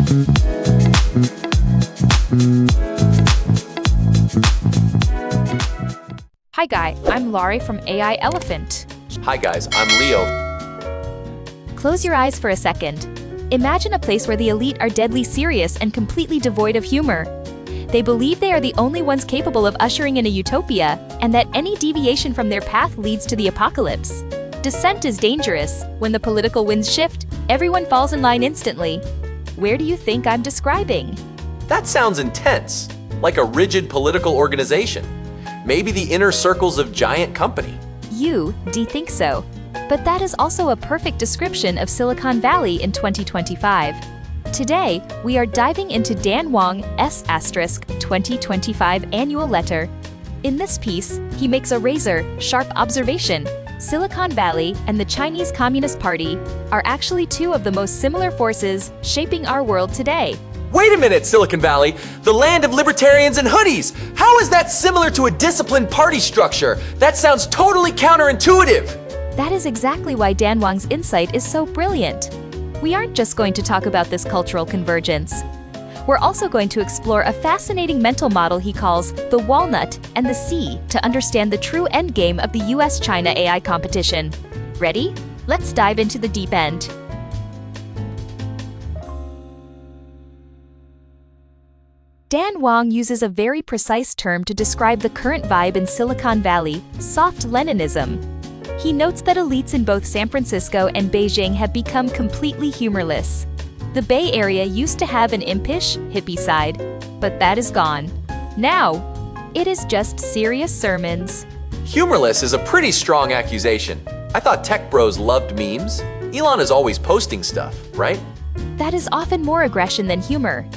Hi guy, I'm Laurie from AI Elephant. Hi guys, I'm Leo. Close your eyes for a second. Imagine a place where the elite are deadly serious and completely devoid of humor. They believe they are the only ones capable of ushering in a utopia, and that any deviation from their path leads to the apocalypse. Dissent is dangerous. When the political winds shift, everyone falls in line instantly. Where do you think I'm describing? That sounds intense, like a rigid political organization. Maybe the inner circles of giant company. Do you think so? But that is also a perfect description of Silicon Valley in 2025. Today, we are diving into Dan Wang's * 2025 annual letter. In this piece, he makes a razor-sharp observation. Silicon Valley and the Chinese Communist Party are actually two of the most similar forces shaping our world today. Wait a minute, Silicon Valley! The land of libertarians and hoodies! How is that similar to a disciplined party structure? That sounds totally counterintuitive! That is exactly why Dan Wang's insight is so brilliant. We aren't just going to talk about this cultural convergence. We're also going to explore a fascinating mental model he calls the Walnut and the C to understand the true endgame of the US-China AI competition. Ready? Let's dive into the deep end. Dan Wang uses a very precise term to describe the current vibe in Silicon Valley, soft Leninism. He notes that elites in both San Francisco and Beijing have become completely humorless. The Bay Area used to have an impish, hippie side, but that is gone. Now, it is just serious sermons. Humorless is a pretty strong accusation. I thought tech bros loved memes. Elon is always posting stuff, right? That is often more aggression than humor.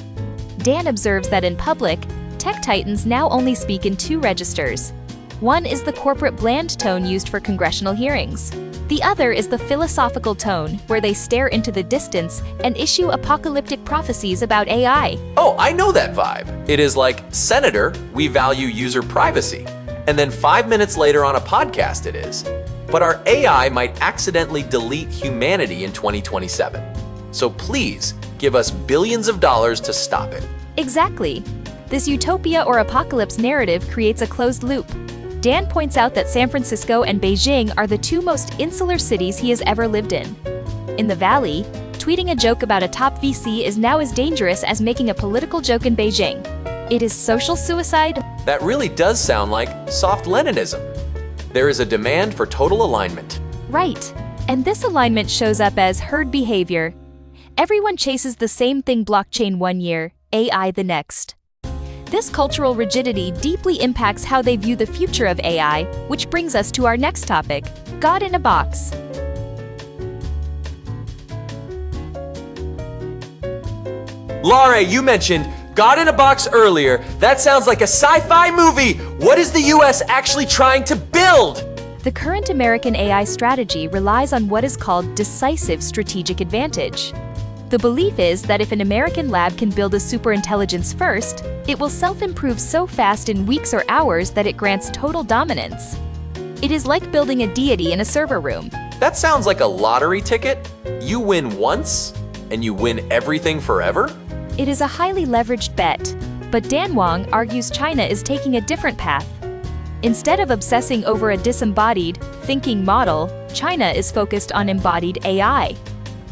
Dan observes that in public, tech titans now only speak in two registers. One is the corporate bland tone used for congressional hearings. The other is the philosophical tone, where they stare into the distance and issue apocalyptic prophecies about AI. Oh, I know that vibe. It is like, Senator, we value user privacy. And then 5 minutes later on a podcast it is. But our AI might accidentally delete humanity in 2027. So please, give us billions of dollars to stop it. Exactly. This utopia or apocalypse narrative creates a closed loop. Dan points out that San Francisco and Beijing are the two most insular cities he has ever lived in. In the Valley, tweeting a joke about a top VC is now as dangerous as making a political joke in Beijing. It is social suicide. That really does sound like soft Leninism. There is a demand for total alignment. Right. And this alignment shows up as herd behavior. Everyone chases the same thing: blockchain 1 year, AI the next. This cultural rigidity deeply impacts how they view the future of AI, which brings us to our next topic: God in a box. Laura, you mentioned God in a box earlier. That sounds like a sci-fi movie. What is the US actually trying to build? The current American AI strategy relies on what is called decisive strategic advantage. The belief is that if an American lab can build a superintelligence first, it will self-improve so fast in weeks or hours that it grants total dominance. It is like building a deity in a server room. That sounds like a lottery ticket. You win once, and you win everything forever? It is a highly leveraged bet, but Dan Wang argues China is taking a different path. Instead of obsessing over a disembodied, thinking model, China is focused on embodied AI.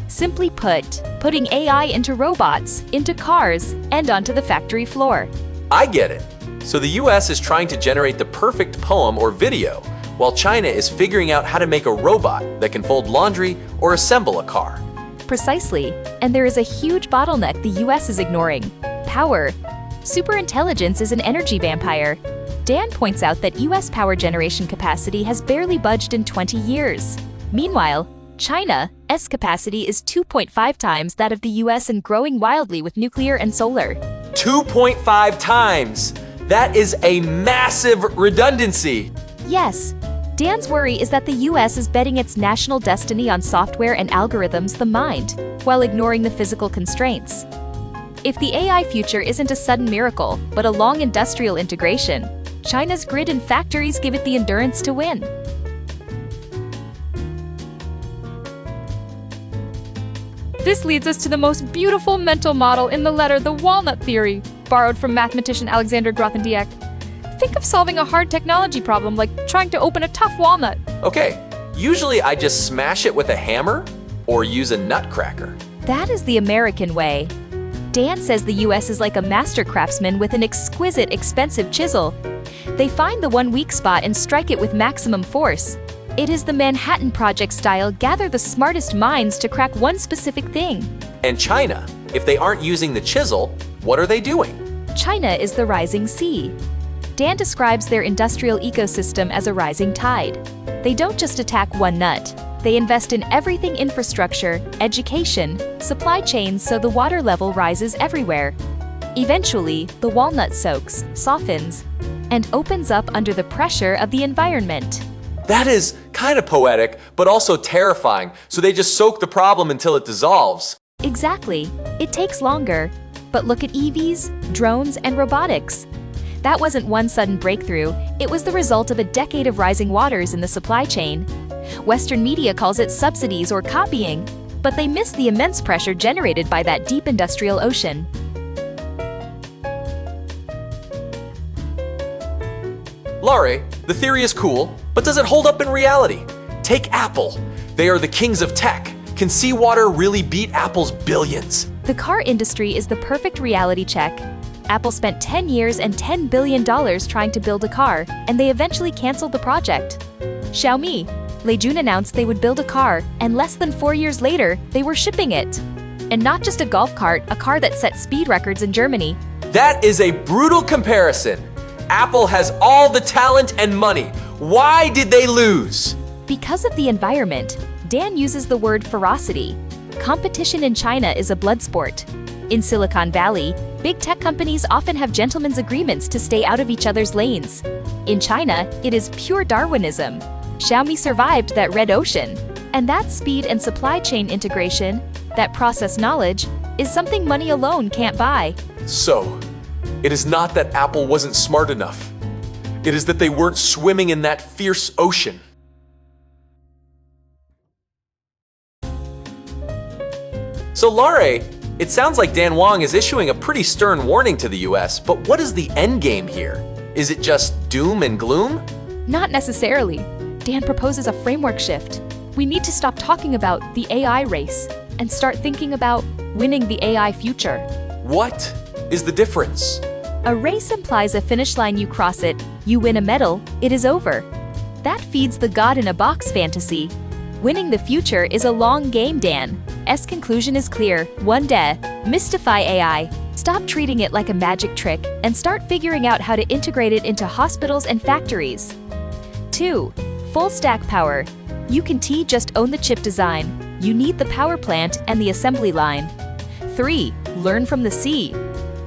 Simply put, putting AI into robots, into cars, and onto the factory floor. I get it. So the US is trying to generate the perfect poem or video, while China is figuring out how to make a robot that can fold laundry or assemble a car. Precisely, and there is a huge bottleneck the US is ignoring: power. Superintelligence is an energy vampire. Dan points out that US power generation capacity has barely budged in 20 years. Meanwhile, China's capacity is 2.5 times that of the US and growing wildly with nuclear and solar. 2.5 times! That is a massive redundancy! Yes. Dan's worry is that the US is betting its national destiny on software and algorithms, the mind, while ignoring the physical constraints. If the AI future isn't a sudden miracle, but a long industrial integration, China's grid and factories give it the endurance to win. This leads us to the most beautiful mental model in the letter, the Walnut theory, borrowed from mathematician Alexander Grothendieck. Think of solving a hard technology problem like trying to open a tough walnut. Okay, usually I just smash it with a hammer or use a nutcracker. That is the American way. Dan says the US is like a master craftsman with an exquisite, expensive chisel. They find the one weak spot and strike it with maximum force. It is the Manhattan Project style, gather the smartest minds to crack one specific thing. And China, if they aren't using the chisel, what are they doing? China is the rising sea. Dan describes their industrial ecosystem as a rising tide. They don't just attack one nut. They invest in everything: infrastructure, education, supply chains, so the water level rises everywhere. Eventually, the walnut soaks, softens, and opens up under the pressure of the environment. That is kind of poetic, but also terrifying. So they just soak the problem until it dissolves. Exactly. It takes longer. But look at EVs, drones, and robotics. That wasn't one sudden breakthrough. It was the result of a decade of rising waters in the supply chain. Western media calls it subsidies or copying, but they miss the immense pressure generated by that deep industrial ocean. Laurie, the theory is cool, but does it hold up in reality? Take Apple. They are the kings of tech. Can seawater really beat Apple's billions? The car industry is the perfect reality check. Apple spent 10 years and $10 billion trying to build a car, and they eventually canceled the project. Xiaomi, Leijun announced they would build a car, and less than 4 years later, they were shipping it. And not just a golf cart, a car that set speed records in Germany. That is a brutal comparison. Apple has all the talent and money. Why did they lose? Because of the environment. Dan uses the word ferocity. Competition in China is a blood sport. In Silicon Valley, big tech companies often have gentlemen's agreements to stay out of each other's lanes. In China, it is pure Darwinism. Xiaomi survived that red ocean. And that speed and supply chain integration, that process knowledge, is something money alone can't buy. So, it is not that Apple wasn't smart enough. It is that they weren't swimming in that fierce ocean. So, Laurie, it sounds like Dan Wang is issuing a pretty stern warning to the US, but what is the end game here? Is it just doom and gloom? Not necessarily. Dan proposes a framework shift. We need to stop talking about the AI race and start thinking about winning the AI future. What is the difference? A race implies a finish line, you cross it, you win a medal, it is over. That feeds the God-in-a-box fantasy. Winning the future is a long game, Dan. S conclusion is clear: one day, mystify AI. Stop treating it like a magic trick and start figuring out how to integrate it into hospitals and factories. 2. Full stack power. You can just own the chip design. You need the power plant and the assembly line. 3. Learn from the sea.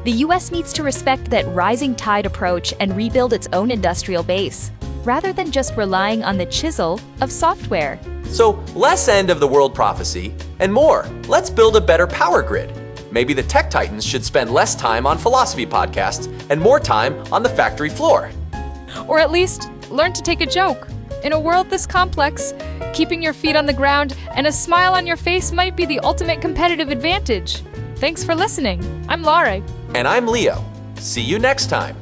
The US needs to respect that rising tide approach and rebuild its own industrial base, rather than just relying on the chisel of software. So, less end of the world prophecy, and more. Let's build a better power grid. Maybe the tech titans should spend less time on philosophy podcasts and more time on the factory floor. Or at least, learn to take a joke. In a world this complex, keeping your feet on the ground and a smile on your face might be the ultimate competitive advantage. Thanks for listening. I'm Laurie. And I'm Leo. See you next time.